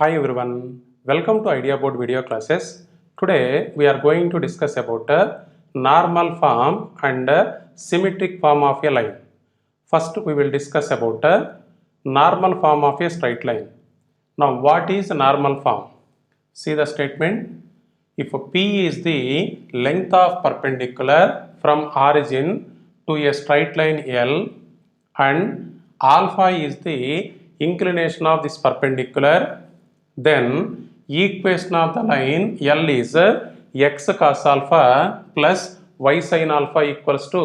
Hi everyone, welcome to Idea Board video classes. Today we are going to discuss about a normal form and a symmetric form of a line. First we will discuss about a normal form of a straight line. Now what is a normal form? See the statement. If P is the length of perpendicular from origin to a straight line L and alpha is the inclination of this perpendicular, then equation of the line L is x cos alpha plus y sin alpha equals to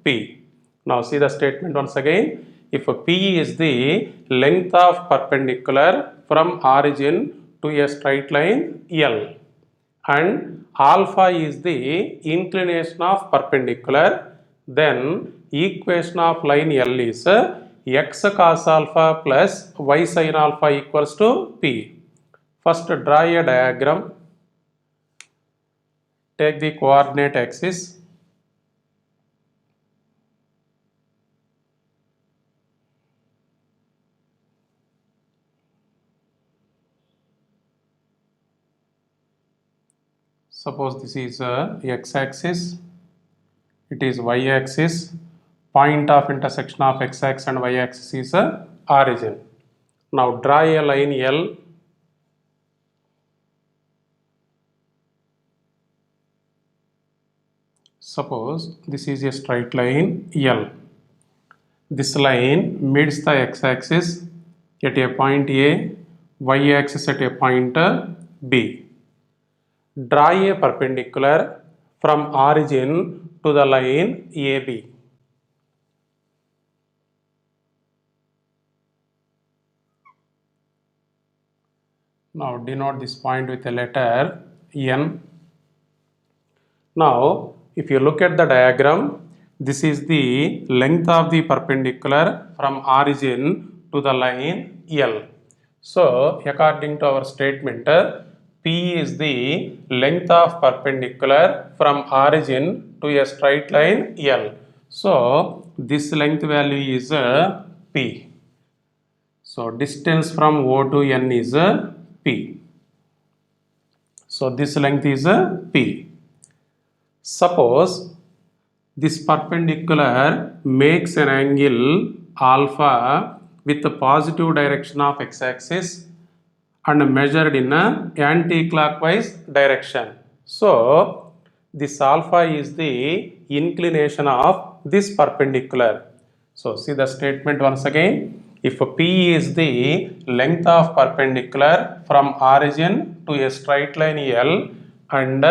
P. Now see the statement once again. If P is the length of perpendicular from origin to a straight line L and alpha is the inclination of perpendicular, then equation of line L is x cos alpha plus y sin alpha equals to P. First draw a diagram, take the coordinate axis. Suppose this is x-axis, it is y-axis, point of intersection of x-axis and y-axis is origin. Now draw a line L. Suppose this is a straight line L. This line meets the x-axis at a point A, y-axis at a point B. Draw a perpendicular from origin to the line AB. Now denote this point with a letter N. Now if you look at the diagram, this is the length of the perpendicular from origin to the line L. So according to our statement, P is the length of perpendicular from origin to a straight line L. So this length value is P. So distance from O to N is P. So this length is P. Suppose this perpendicular makes an angle alpha with the positive direction of x-axis and measured in a anti-clockwise direction. So this alpha is the inclination of this perpendicular. So see the statement once again. If P is the length of perpendicular from origin to a straight line L and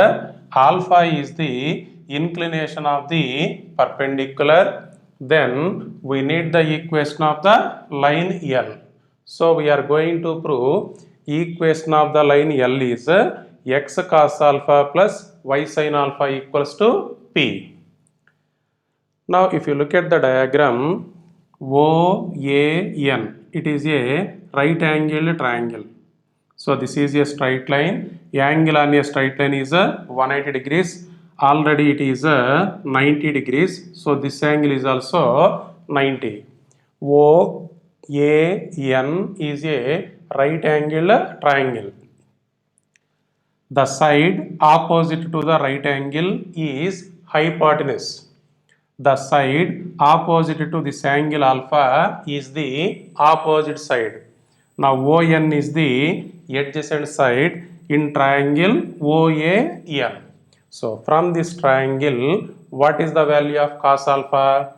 alpha is the inclination of the perpendicular, then we need the equation of the line L. So we are going to prove equation of the line L is x cos alpha plus y sin alpha equals to P. Now if you look at the diagram OAN, it is a right angled triangle. So this is a straight line. Angle on a straight line is 180 degrees. Already it is 90 degrees. So this angle is also 90. OAN is a right angled triangle. The side opposite to the right angle is hypotenuse. The side opposite to this angle alpha is the opposite side. Now ON is the adjacent side in triangle OAN. So from this triangle, what is the value of cos alpha?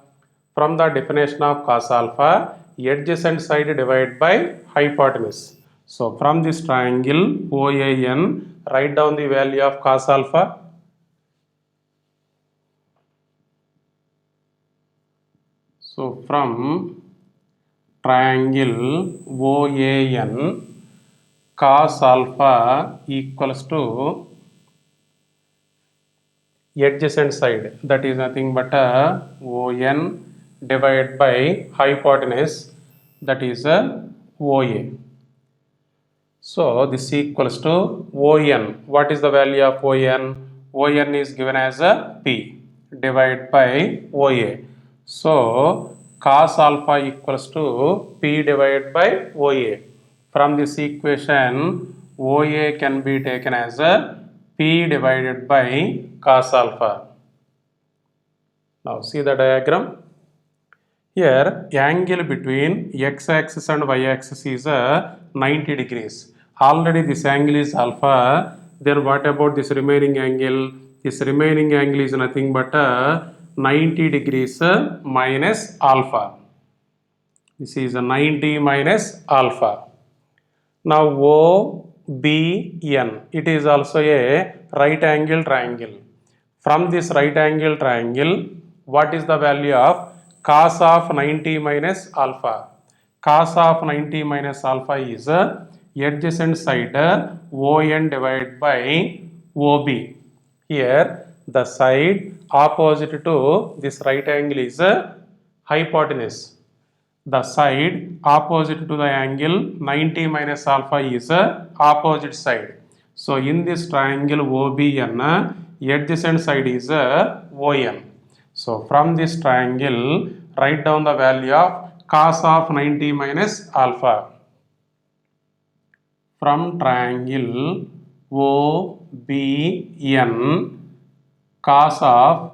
From the definition of cos alpha, adjacent side divided by hypotenuse. So from this triangle OAN, write down the value of cos alpha. So from triangle OAN, cos alpha equals to adjacent side, that is nothing but ON divided by hypotenuse, that is OA. So this equals to ON. What is the value of ON? ON is given as P divided by OA. So cos alpha equals to P divided by OA. From this equation, OA can be taken as a P divided by cos alpha. Now see the diagram. Here, angle between x-axis and y-axis is 90 degrees. Already this angle is alpha. Then what about this remaining angle? This remaining angle is nothing but 90 degrees minus alpha. This is a 90 minus alpha. Now OBN, it is also a right angle triangle. From this right angle triangle, what is the value of cos of 90 minus alpha? Cos of 90 minus alpha is adjacent side ON divided by OB. Here the side opposite to this right angle is hypotenuse. The side opposite to the angle 90 minus alpha is opposite side. So in this triangle OBN, adjacent side is ON. So from this triangle, write down the value of cos of 90 minus alpha. From triangle OBN, cos of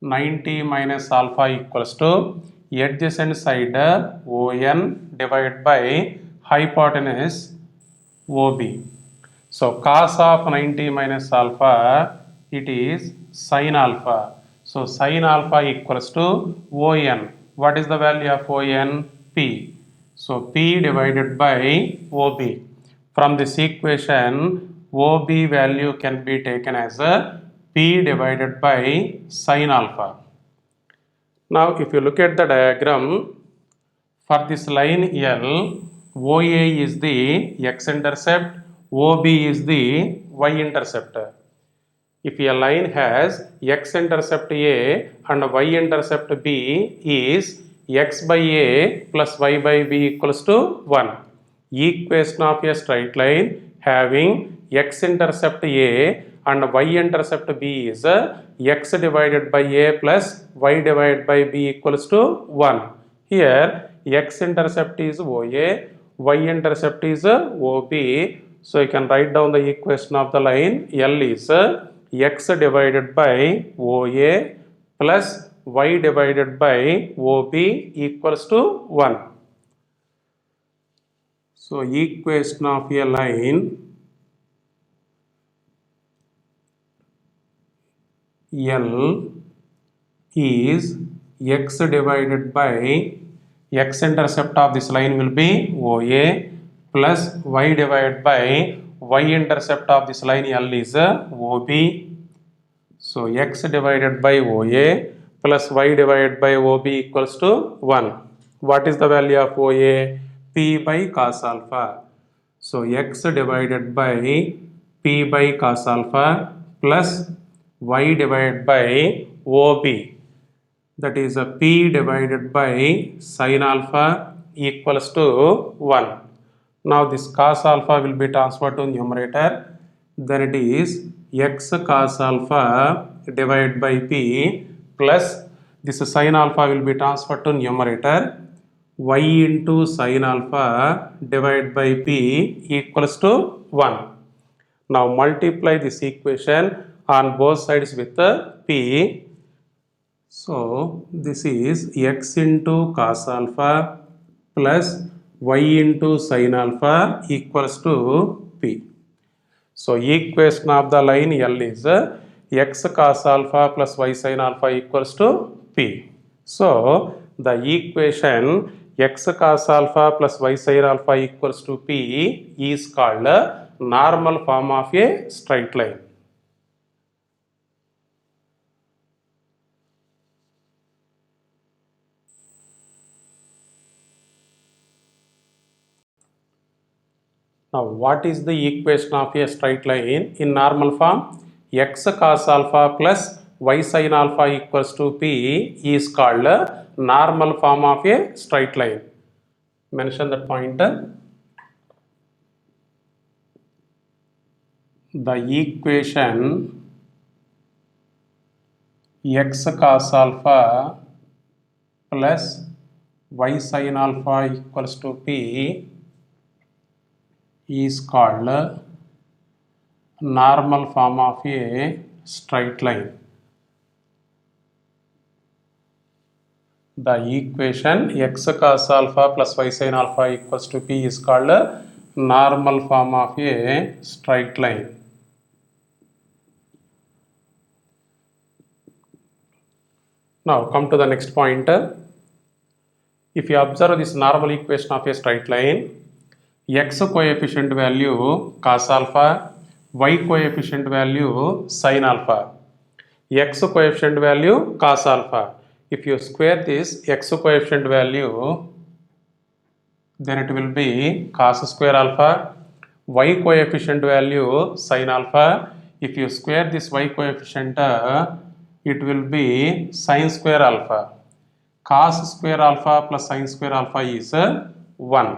90 minus alpha equals to adjacent side ON divided by hypotenuse OB. So cos of 90 minus alpha, it is sin alpha. So sin alpha equals to ON. What is the value of ON? P. So P divided by OB. From this equation, OB value can be taken as a P divided by sin alpha. Now if you look at the diagram, for this line L, OA is the x-intercept, OB is the y-intercept. If a line has x-intercept A and y-intercept B is x by A plus y by B equals to 1. Equation of a straight line having x-intercept A and y-intercept B is x divided by A plus y divided by B equals to 1. Here x-intercept is OA, y-intercept is OB. So you can write down the equation of the line L is x divided by OA plus y divided by OB equals to 1. So equation of a line L is x divided by x-intercept of this line will be OA plus y divided by y-intercept of this line L is OB. So x divided by OA plus y divided by OB equals to 1. What is the value of OA? P by cos alpha. So x divided by P by cos alpha plus y divided by OB, that is a P divided by sin alpha equals to 1. Now this cos alpha will be transferred to numerator, then it is x cos alpha divided by P plus this sin alpha will be transferred to numerator, y into sin alpha divided by P equals to 1. Now multiply this equation on both sides with P. So this is x into cos alpha plus y into sin alpha equals to P. So equation of the line L is x cos alpha plus y sin alpha equals to P. So the equation x cos alpha plus y sin alpha equals to P is called a normal form of a straight line. Now what is the equation of a straight line in normal form? X cos alpha plus y sin alpha equals to P is called a normal form of a straight line. Mention that point. The equation x cos alpha plus y sin alpha equals to P is called normal form of a straight line. The equation x cos alpha plus y sin alpha equals to p is called normal form of a straight line. Now come to the next point. If you observe this normal equation of a straight line, x coefficient value cos alpha, y coefficient value sin alpha. X coefficient value cos alpha. If you square this x coefficient value, then it will be cos square alpha. Y coefficient value sin alpha. If you square this y coefficient, it will be sin square alpha. Cos square alpha plus sin square alpha is 1.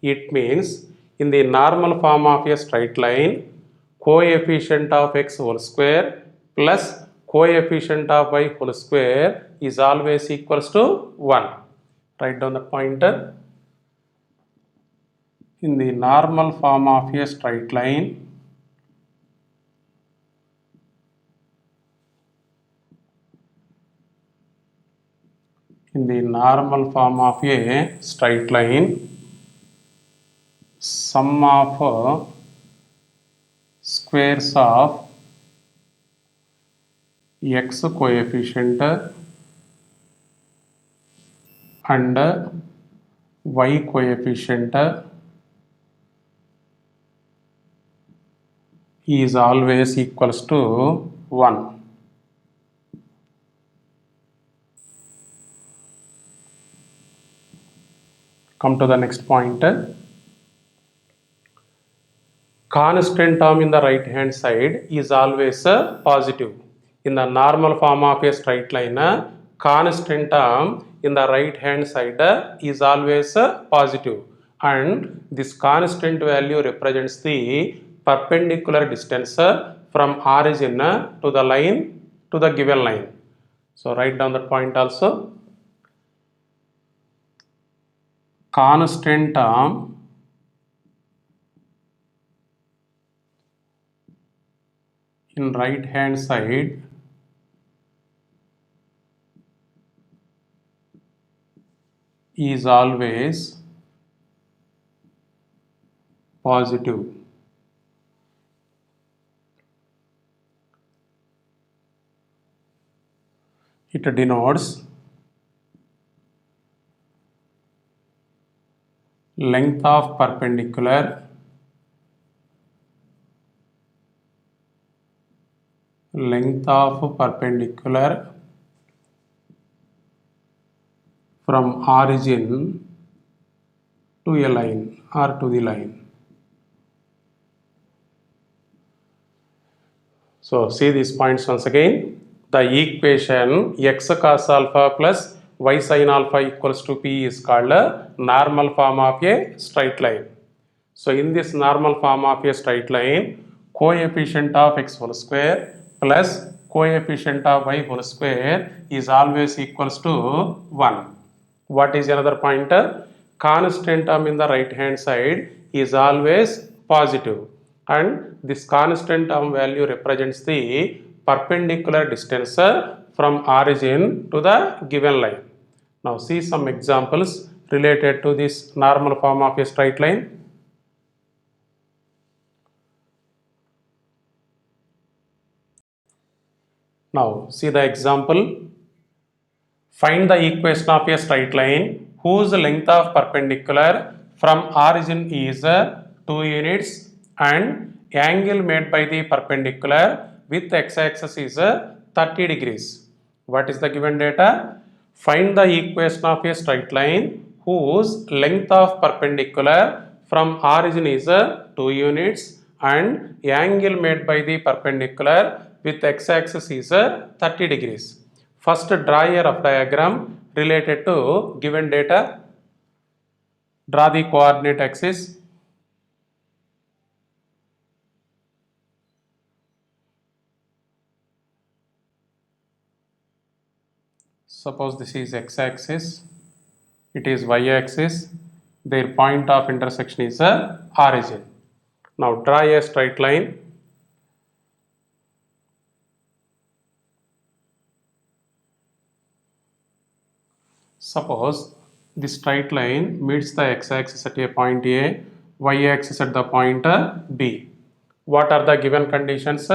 It means in the normal form of a straight line, coefficient of x whole square plus coefficient of y whole square is always equals to 1. Write down the pointer. In the normal form of a straight line, sum of squares of x coefficient and y coefficient is always equals to 1. Come to the next point. Constant term in the right hand side is always positive. In the normal form of a straight line, constant term in the right hand side is always positive, and this constant value represents the perpendicular distance from origin to the line to the given line. So write down that point also. Constant term in right hand side is always positive. It denotes length of perpendicular from origin to a line or to the line. So see these points once again. The equation x cos alpha plus y sin alpha equals to p is called a normal form of a straight line. So in this normal form of a straight line, coefficient of x whole square plus coefficient of y whole square is always equals to 1. What is another pointer? Constant term in the right hand side is always positive, and this constant term value represents the perpendicular distance from origin to the given line. Now see some examples related to this normal form of a straight line. Now see the example. Find the equation of a straight line whose length of perpendicular from origin is 2 units and angle made by the perpendicular with x-axis is 30 degrees. What is the given data? Find the equation of a straight line whose length of perpendicular from origin is 2 units and angle made by the perpendicular with x-axis is 30 degrees. First, draw a rough diagram related to given data. Draw the coordinate axis. Suppose this is x-axis, it is y-axis, their point of intersection is origin. Now draw a straight line. Suppose the straight line meets the x-axis at a point A, y-axis at the point B. What are the given conditions?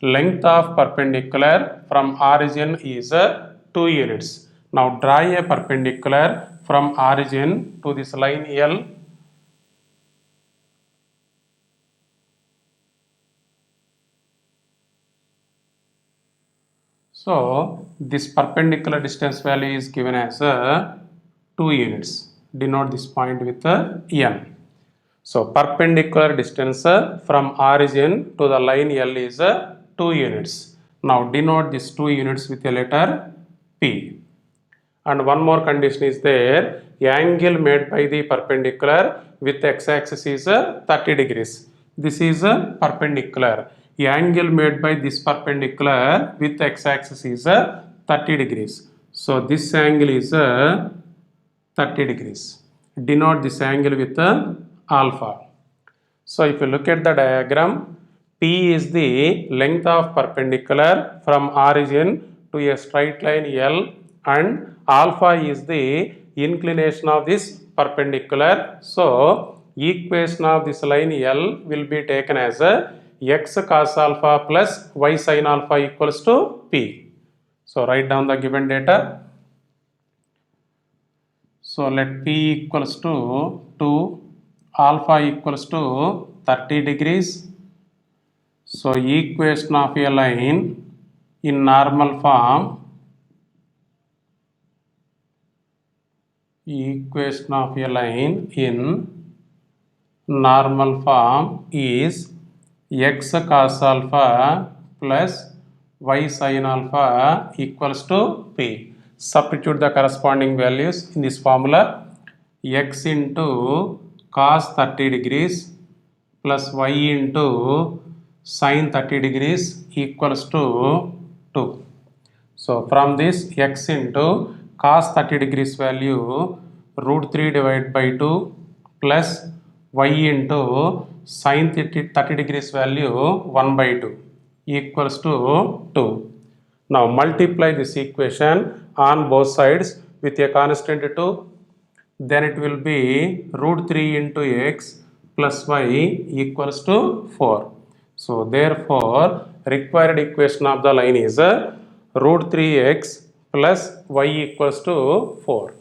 Length of perpendicular from origin is 2 units. Now draw a perpendicular from origin to this line L. So this perpendicular distance value is given as 2 units. Denote this point with N. So perpendicular distance from origin to the line L is 2 units. Now denote this 2 units with a letter P. And one more condition is there. Angle made by the perpendicular with x-axis is 30 degrees. This is perpendicular. Angle made by this perpendicular with x-axis is 30 degrees. So this angle is 30 degrees. Denote this angle with alpha. So if you look at the diagram, P is the length of perpendicular from origin to a straight line L, and alpha is the inclination of this perpendicular. So equation of this line L will be taken as x cos alpha plus y sin alpha equals to P. So write down the given data. So let P equals to 2, alpha equals to 30 degrees. So equation of a line in normal form, equation of a line in normal form is x cos alpha plus y sin alpha equals to P. Substitute the corresponding values in this formula. X into cos 30 degrees plus y into sin 30 degrees equals to 2. So from this, x into cos 30 degrees value root 3 divided by 2 plus y into sin 30 degrees value 1 by 2 equals to 2. Now multiply this equation on both sides with a constant 2. Then it will be root 3 into x plus y equals to 4. So therefore required equation of the line is root 3x plus y equals to 4.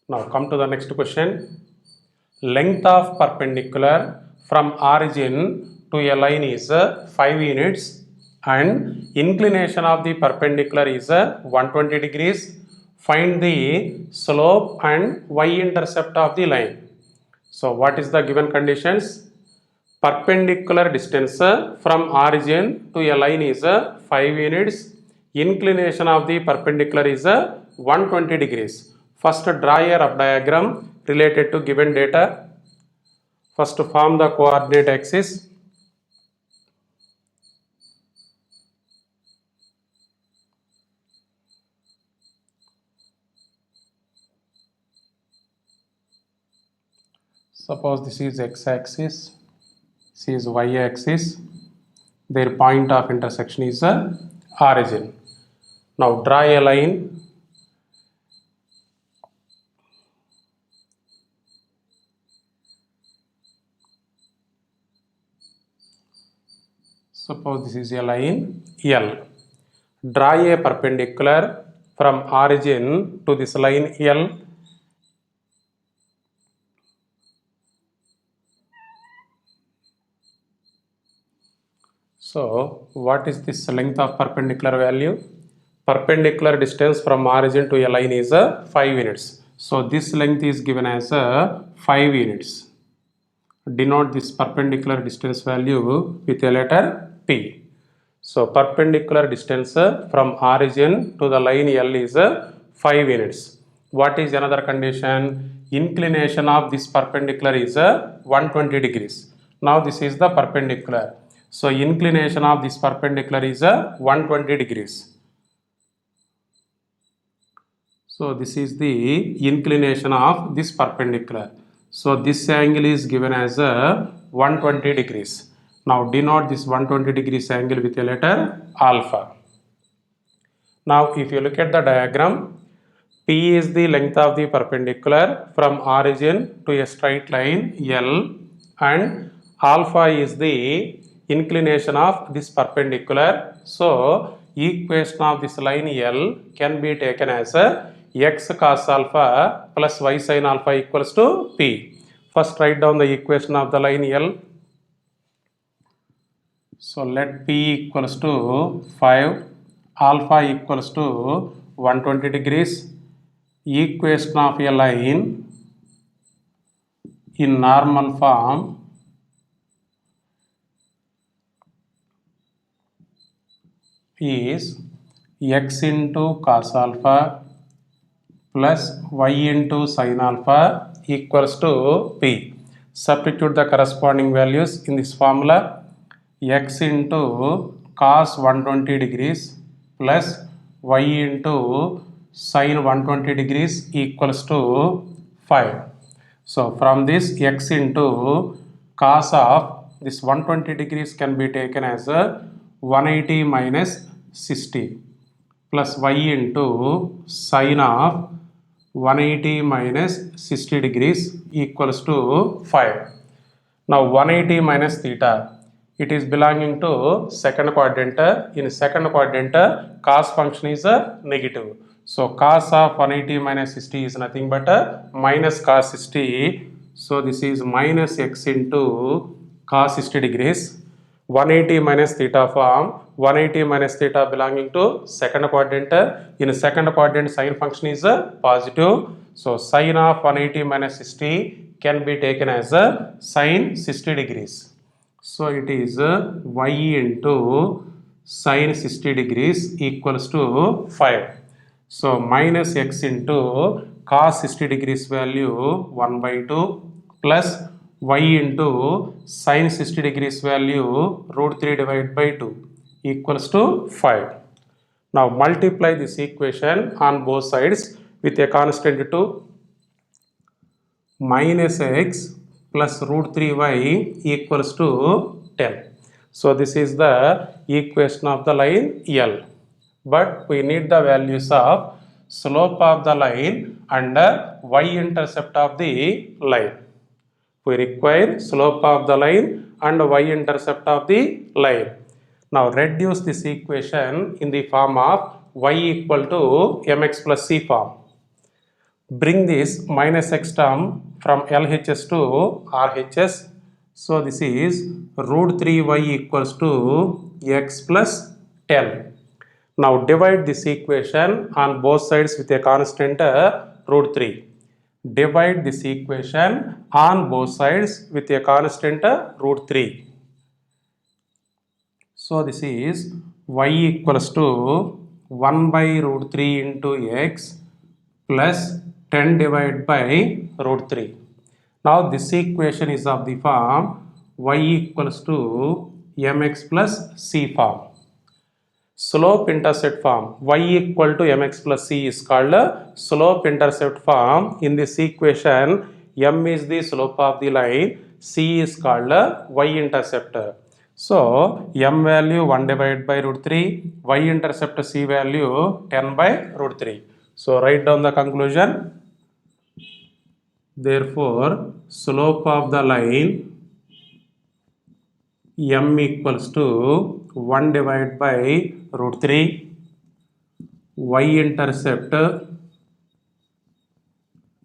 Now come to the next question. Length of perpendicular from origin to a line is 5 units and inclination of the perpendicular is 120 degrees. Find the slope and y-intercept of the line. So what is the given conditions? Perpendicular distance from origin to a line is 5 units. Inclination of the perpendicular is 120 degrees. First draw a rough diagram related to given data. First form the coordinate axis. Suppose this is x-axis, this is y-axis. Their point of intersection is origin. Now draw a line. Suppose this is a line L. Draw a perpendicular from origin to this line L. So what is this length of perpendicular value? Perpendicular distance from origin to a line is 5 units. So this length is given as 5 units. Denote this perpendicular distance value with a letter P. So perpendicular distance from origin to the line L is 5 units. What is another condition? Inclination of this perpendicular is 120 degrees. Now this is the perpendicular. So inclination of this perpendicular is 120 degrees. So this is the inclination of this perpendicular. So this angle is given as a 120 degrees. Now denote this 120 degrees angle with a letter alpha. Now if you look at the diagram, P is the length of the perpendicular from origin to a straight line L, and alpha is the inclination of this perpendicular. So equation of this line L can be taken as a x cos alpha plus y sin alpha equals to P. First write down the equation of the line L. So let P equals to 5, alpha equals to 120 degrees. Equation of a line in normal form is x into cos alpha plus y into sin alpha equals to P. Substitute the corresponding values in this formula. X into cos 120 degrees plus y into sin 120 degrees equals to 5. So from this x into cos of this 120 degrees can be taken as a 180 minus 60 plus y into sin of 180 minus 60 degrees equals to 5. Now 180 minus theta, it is belonging to second quadrant. In second quadrant, cos function is negative. So cos of 180 minus 60 is nothing but minus cos 60. So this is minus x into cos 60 degrees. 180 minus theta form, 180 minus theta belonging to second quadrant. In second quadrant, sin function is positive. So sin of 180 minus 60 can be taken as a sin 60 degrees. So it is y into sin 60 degrees equals to 5. So minus x into cos 60 degrees value 1 by 2 plus y into sin 60 degrees value root 3 divided by 2 equals to 5. Now multiply this equation on both sides with a constant 2. Minus x plus root 3y equals to 10. So this is the equation of the line L. But we need the values of slope of the line and y-intercept of the line. We require slope of the line and y-intercept of the line. Now reduce this equation in the form of y equal to mx plus c form. Bring this minus x term from LHS to RHS. So this is root 3y equals to x plus 10. Now divide this equation on both sides with a constant root 3. Divide this equation on both sides with a constant root 3. So this is y equals to 1 by root 3 into x plus 10 divided by root 3. Now this equation is of the form y equals to mx plus c form. Slope intercept form y equal to mx plus c is called slope intercept form. In this equation, m is the slope of the line, c is called y intercept. So m value 1 divided by root 3, y intercept c value 10 by root 3. So write down the conclusion. Therefore, slope of the line m equals to 1 divided by root 3, y intercept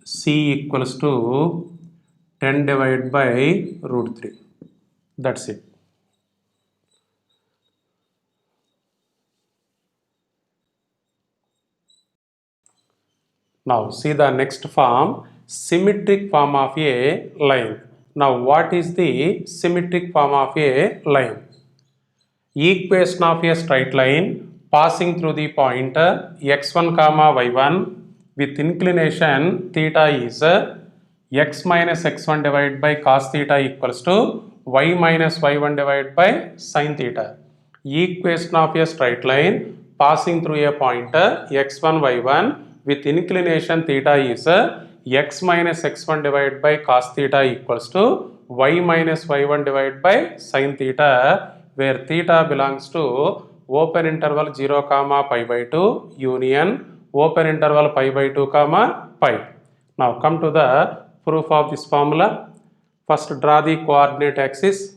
c equals to 10 divided by root 3. That's it. Now see the next form, symmetric form of a line. Now what is the symmetric form of a line? Equation of a straight line passing through the point x1 comma y1 with inclination theta is x minus x1 divided by cos theta equals to y minus y1 divided by sin theta. Equation of a straight line passing through a point x1 y1 with inclination theta is x minus x1 divided by cos theta equals to y minus y1 divided by sin theta, where theta belongs to open interval 0 comma pi by 2 union open interval pi by 2 comma pi. Now come to the proof of this formula. First draw the coordinate axis.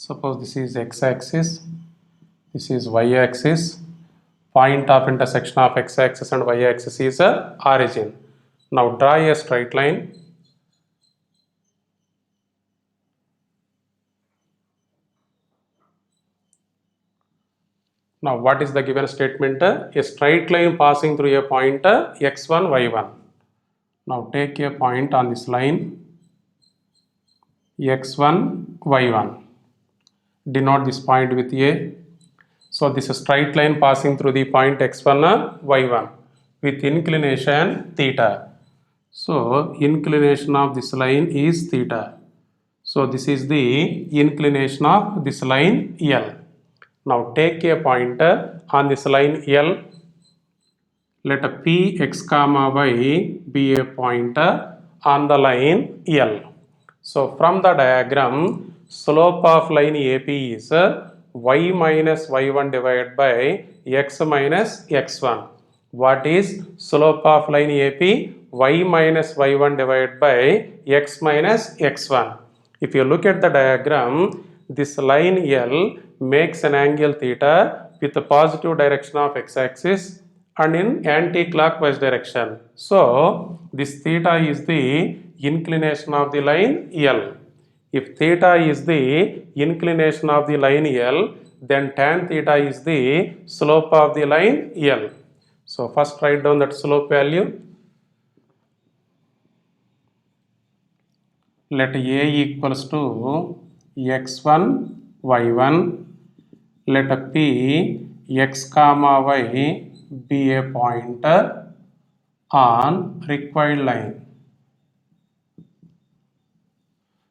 Suppose this is x-axis, this is y-axis. Point of intersection of x-axis and y-axis is origin. Now draw a straight line. Now what is the given statement? A straight line passing through a point x1, y1. Now take a point on this line x1, y1. Denote this point with A. So this is straight line passing through the point x1, y1 with inclination theta. So inclination of this line is theta. So this is the inclination of this line L. Now take a point on this line L. Let P x comma y be a point on the line L. So from the diagram, slope of line AP is y minus y1 divided by x minus x1. What is slope of line AP? Y minus y1 divided by x minus x1. If you look at the diagram, this line L makes an angle theta with the positive direction of x-axis and in anti-clockwise direction. So this theta is the inclination of the line L. If theta is the inclination of the line L, then tan theta is the slope of the line L. So first write down that slope value. Let A equals to x1, y1. Let P x comma y be a point on required line.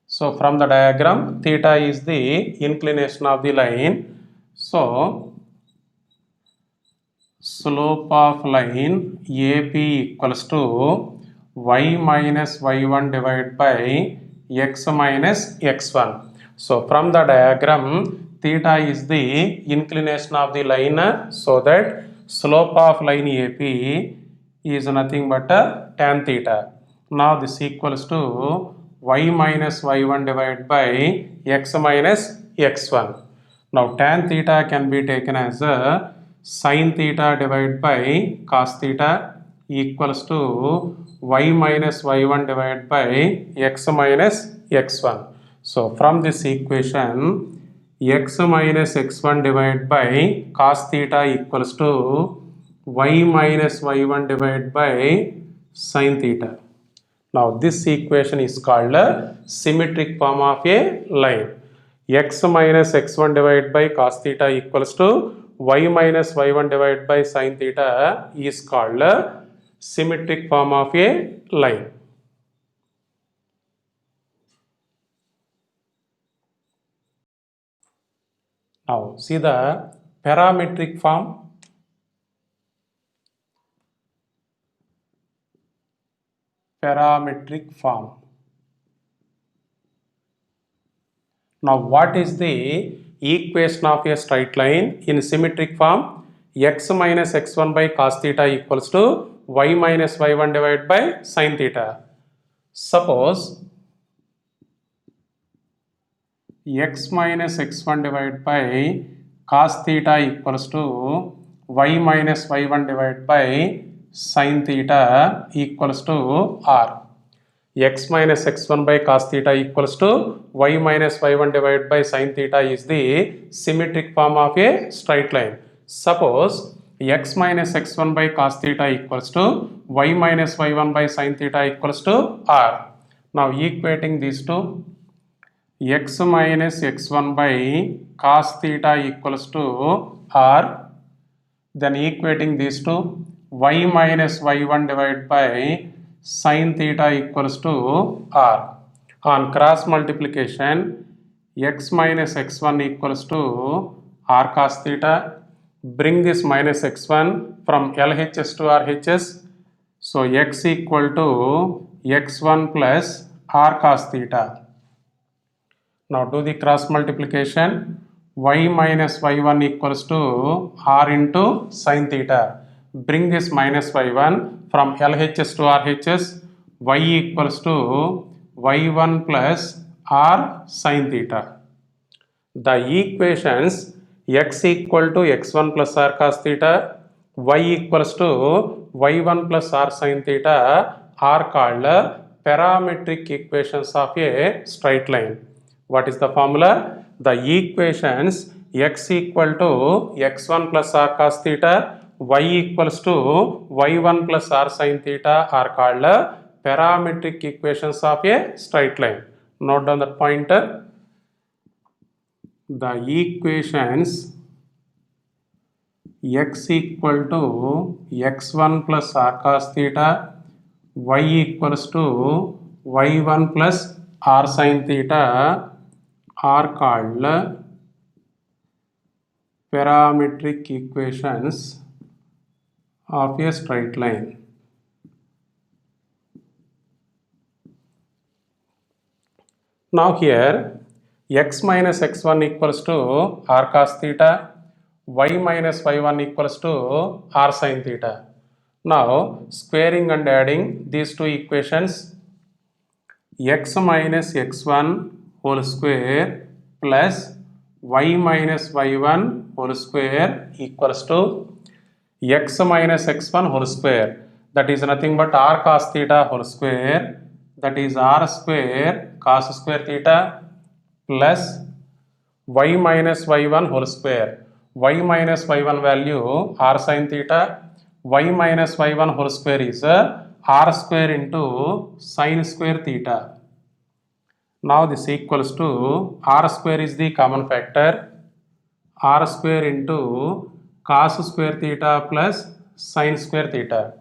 So from the diagram, theta is the inclination of the line. So slope of line AP equals to y minus y1 divided by x minus x1. So from the diagram, theta is the inclination of the line, so that slope of line AP is nothing but tan theta. Now this equals to y minus y1 divided by x minus x1. Now tan theta can be taken as sin theta divided by cos theta equals to y minus y1 divided by x minus x1. So from this equation, x minus x1 divided by cos theta equals to y minus y1 divided by sin theta. Now this equation is called a symmetric form of a line. X minus x1 divided by cos theta equals to y minus y1 divided by sin theta is called a symmetric form of a line. Now see the parametric form. Parametric form. Now what is the equation of a straight line in symmetric form? X minus x1 by cos theta equals to y minus y1 divided by sin theta. Suppose x minus x1 divided by cos theta equals to y minus y1 divided by sin theta equals to r. X minus x1 by cos theta equals to y minus y1 divided by sin theta is the symmetric form of a straight line. Suppose x minus x1 by cos theta equals to y minus y1 by sin theta equals to r. Now equating these two, x minus x1 by cos theta equals to r. Then equating these two, y minus y1 divided by sin theta equals to r. On cross multiplication, x minus x1 equals to r cos theta. Bring this minus x1 from LHS to RHS. So x equal to x1 plus r cos theta. Now do the cross multiplication. Y minus y1 equals to r into sin theta. Bring this minus y1 from LHS to RHS. Y equals to y1 plus r sin theta. The equations x equal to x1 plus r cos theta, y equals to y1 plus r sin theta are called parametric equations of a straight line. What is the formula? The equations x equal to x1 plus r cos theta, y equals to y1 plus r sin theta are called parametric equations of a straight line. Note down that point. The equations x equal to x1 plus r cos theta, y equals to y1 plus r sin theta are called parametric equations of a straight line. Now here x minus x1 equals to r cos theta, y minus y1 equals to r sin theta. Now squaring and adding these two equations, x minus x1 whole square plus y minus y1 whole square equals to x minus x1 whole square, that is nothing but r cos theta whole square, that is r square cos square theta, plus y minus y1 whole square. Y minus y1 value r sin theta, y minus y1 whole square is r square into sin square theta. Now this equals to r square is the common factor, r square into cos square theta plus sin square theta.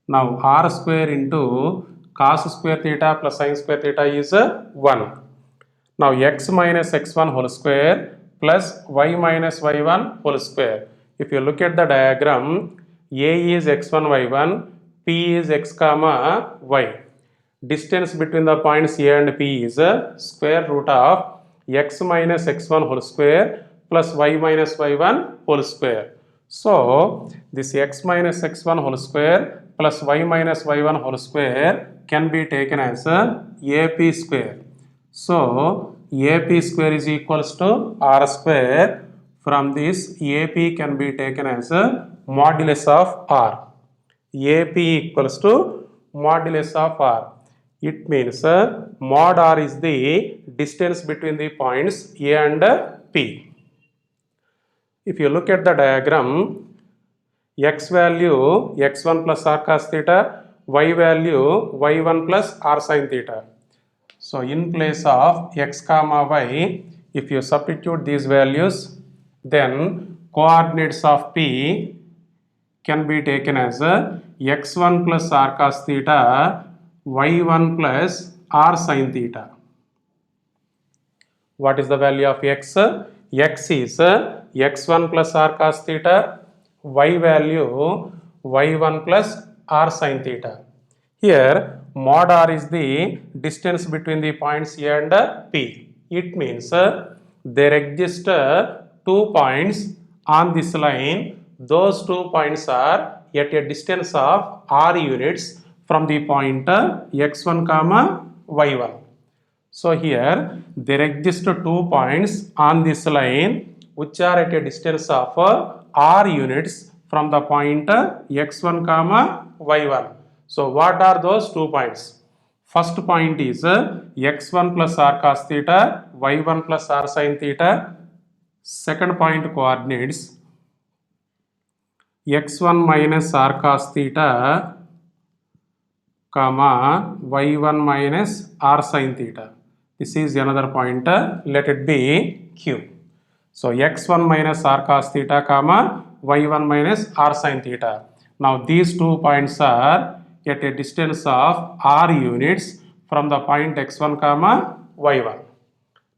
Now r square into cos square theta plus sin square theta is 1. Now x minus x1 whole square plus y minus y1 whole square. If you look at the diagram, A is x1 y1, P is x comma y. Distance between the points A and P is square root of x minus x1 whole square plus y minus y1 whole square. So this x minus x1 whole square plus y minus y1 whole square can be taken as AP square. So AP square is equals to r square. From this AP can be taken as a modulus of r. AP equals to modulus of r. It means mod r is the distance between the points A and P. If you look at the diagram, x value x1 plus r cos theta, y value y1 plus r sin theta. So in place of x comma y, if you substitute these values, then coordinates of P can be taken as x1 plus r cos theta, y1 plus r sin theta. What is the value of x? X is x1 plus r cos theta, y value y1 plus r sin theta. Here mod r is the distance between the points A and P. It means there exist 2 points on this line. Those 2 points are at a distance of r units from the point x1 comma y1. So here there exist 2 points on this line which are at a distance of r units from the point x1 comma y1. So what are those 2 points? First point is x1 plus r cos theta, y1 plus r sin theta. Second point coordinates x1 minus r cos theta, comma y1 minus r sin theta. This is another point. Let it be Q. So x1 minus r cos theta, comma y1 minus r sin theta. Now these 2 points are at a distance of r units from the point x1 comma y1.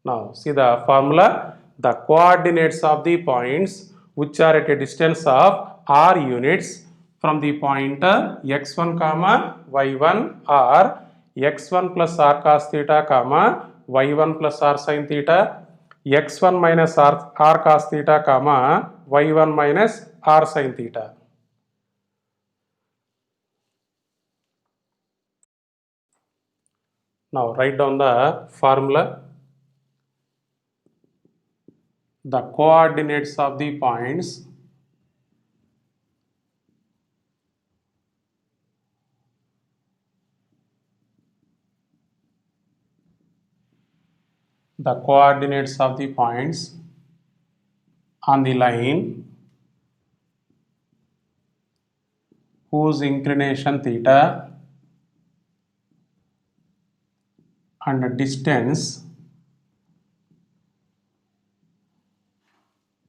Now see the formula. The coordinates of the points which are at a distance of r units from the point x1 comma y1 are x1 plus r cos theta comma y1 plus r sin theta, x1 minus r cos theta comma y1 minus r sin theta. Now write down the formula. The coordinates of the points on the line whose inclination theta and distance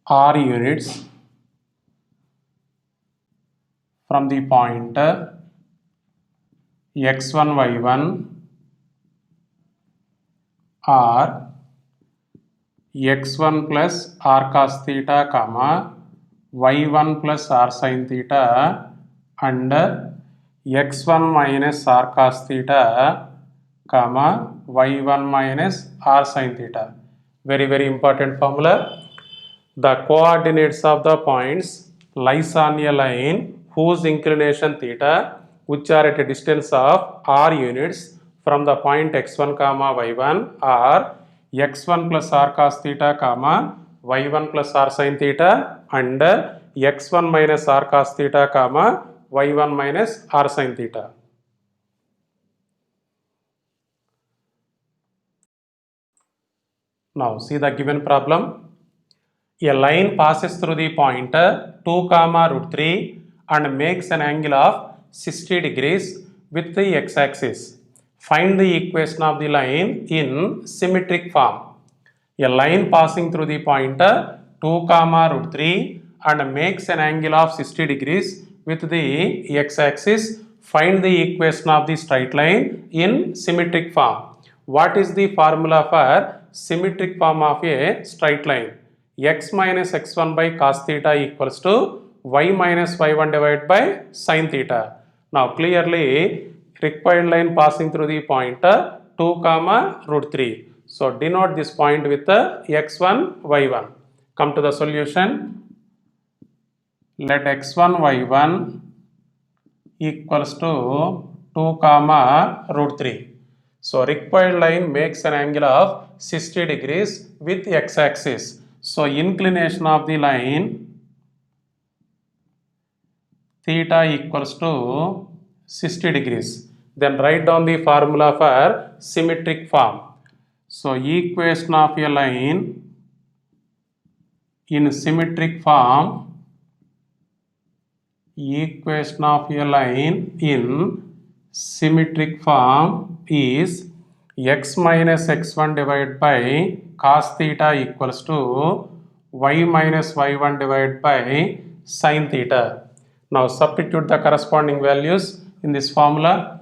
r units from the point x1 y1 are x1 plus r cos theta comma y1 plus r sin theta and x1 minus r cos theta comma y1 minus r sin theta. Very important formula. The coordinates of the points lies on a line whose inclination theta which are at a distance of r units from the point x1 comma y1 are x1 plus r cos theta comma y1 plus r sin theta and x1 minus r cos theta comma y1 minus r sin theta. Now see the given problem. A line passes through the point 2 comma root 3 and makes an angle of 60 degrees with the x-axis. Find the equation of the line in symmetric form. A line passing through the point 2 comma root 3 and makes an angle of 60 degrees with the x-axis. Find the equation of the straight line in symmetric form. What is the formula for symmetric form of a straight line? X minus x1 by cos theta equals to y minus y1 divided by sin theta. Now clearly required line passing through the point 2 comma root 3. So denote this point with x1 y1. Come to the solution. Let x1 y1 equals to 2 comma root 3. So required line makes an angle of 60 degrees with x-axis. So inclination of the line theta equals to 60 degrees. Then write down the formula for symmetric form. So equation of a line in symmetric form, equation of a line in symmetric form is x minus x1 divided by cos theta equals to y minus y1 divided by sin theta. Now substitute the corresponding values in this formula.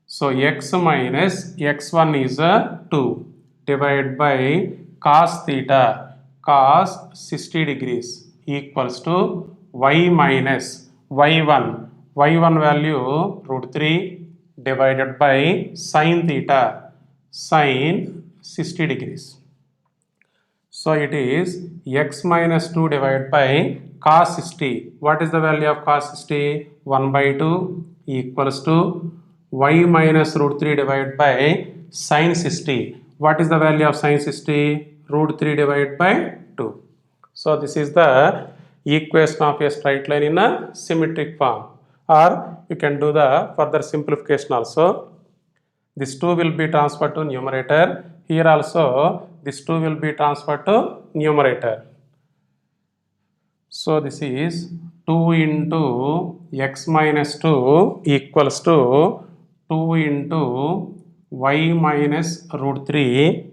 So x minus x1 is 2 divided by cos theta cos 60 degrees equals to y minus y1 value root 3 divided by sin theta sin 60 degrees. So it is x minus 2 divided by cos 60. What is the value of cos 60? 1 by 2 equals to y minus root 3 divided by sin 60. What is the value of sin 60? Root 3 divided by 2. So this is the equation of a straight line in a symmetric form. Or you can do the further simplification also. This 2 will be transferred to numerator. Here also this 2 will be transferred to numerator. So this is 2 into x minus 2 equals to 2 into y minus root 3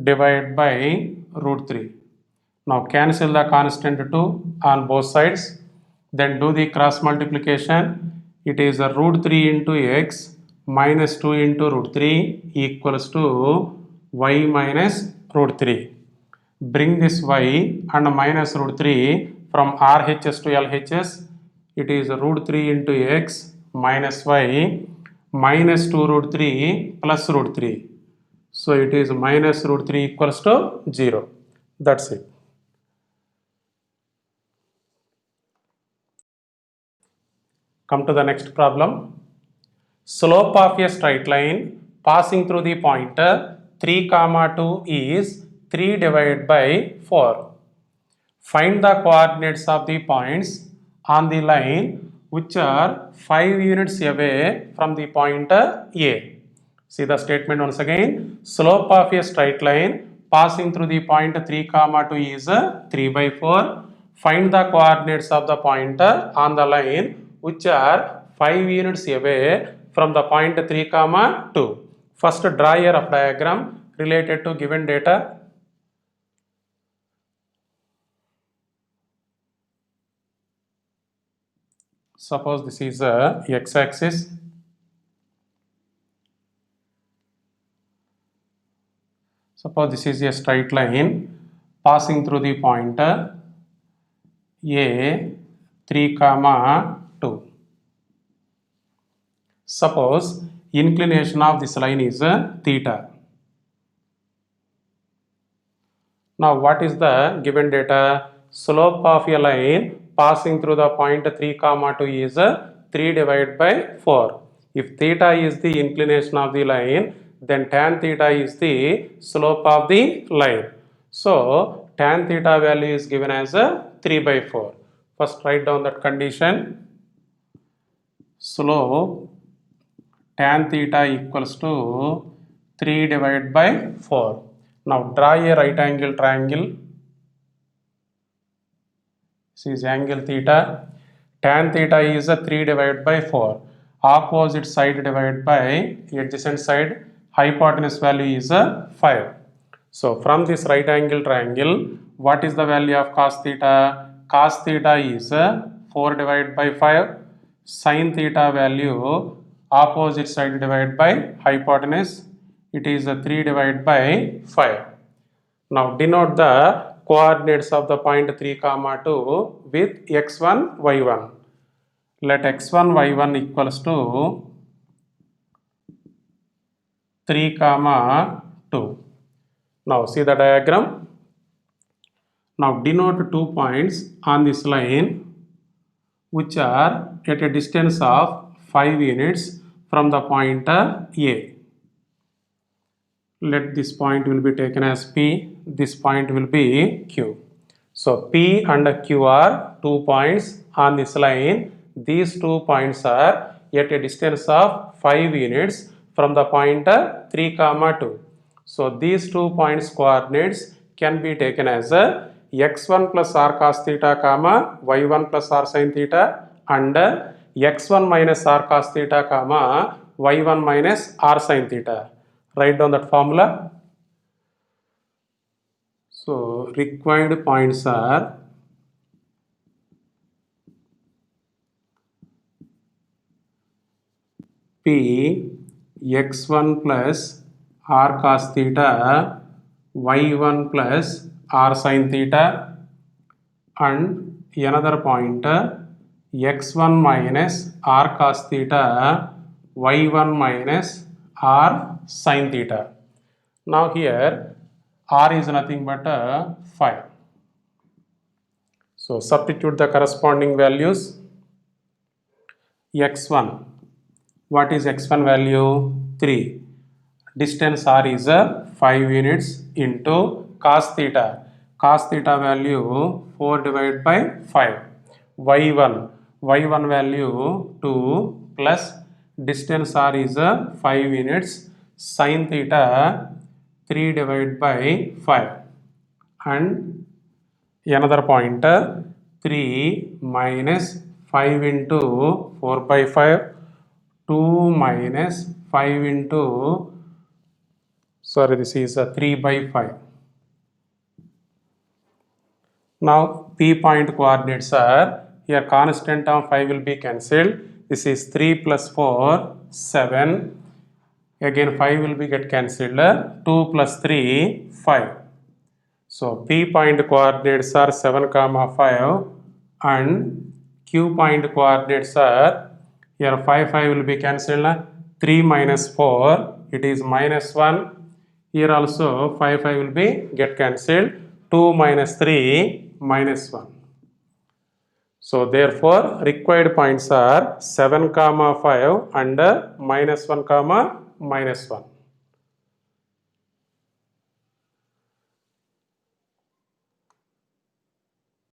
divided by root 3. Now cancel the constant 2 on both sides. then do the cross multiplication. It is a root 3 into x minus 2 into root 3 equals to y minus root 3. Bring this y and minus root 3 from RHS to LHS. It is root 3 into x minus y minus 2 root 3 plus root 3. So it is minus root 3 equals to 0. That's it. Come to the next problem. Slope of a straight line passing through the point 3, 2 is 3 divided by 4. Find the coordinates of the points on the line which are 5 units away from the point A. See the statement once again. Slope of a straight line passing through the point 3, 2 is 3 by 4. Find the coordinates of the point on the line which are 5 units away from the point 3, 2. First, draw a rough diagram related to given data. Suppose this is a x-axis. Suppose this is a straight line passing through the point A 3, 2. Suppose inclination of this line is theta. Now what is the given data? Slope of a line passing through the point 3, 2 is 3 divided by 4. If theta is the inclination of the line, then tan theta is the slope of the line. So tan theta value is given as 3 by 4. First write down that condition. Slope tan theta equals to 3 divided by 4. Now draw a right angle triangle. This is angle theta. Tan theta is a 3 divided by 4. Opposite side divided by adjacent side. Hypotenuse value is 5. So from this right angle triangle, what is the value of cos theta? Cos theta is 4 divided by 5. Sin theta value opposite side divided by hypotenuse. It is 3 divided by 5. Now denote the coordinates of the point 3, 2 with x1, y1. Let x1, y1 equals to 3, 2. Now see the diagram. Now denote 2 points on this line which are at a distance of 5 units from the point A. Let this point will be taken as P, this point will be Q. So P and Q are 2 points on this line. These 2 points are at a distance of 5 units from the point 3, 2. So these 2 points coordinates can be taken as x1 plus r cos theta, y1 plus r sin theta, and x1 minus r cos theta, y1 minus r sin theta. Write down that formula. So required points are P x1 plus r cos theta, y1 plus r sin theta, and another point x1 minus r cos theta, y1 minus r sin theta. Now here r is nothing but 5. So substitute the corresponding values. x1. What is x1 value? 3. Distance r is 5 units into cos theta. Cos theta value 4 divided by 5. y1. y1 value 2 plus distance r is 5 units. Sin theta 3 divided by 5. And another point 3 minus 5 into 4 by 5. 2 minus 5 into, this is 3 by 5. Now P point coordinates are here constant term 5 will be cancelled. This is 3 plus 4, 7. Again 5 will be get cancelled. 2 plus 3, 5. So P point coordinates are 7, 5 and Q point coordinates are here 5, 5 will be cancelled. 3 minus 4, it is minus 1. Here also 5, 5 will be get cancelled. 2 minus 3, minus 1. So therefore required points are 7, 5 and minus 1, minus 1.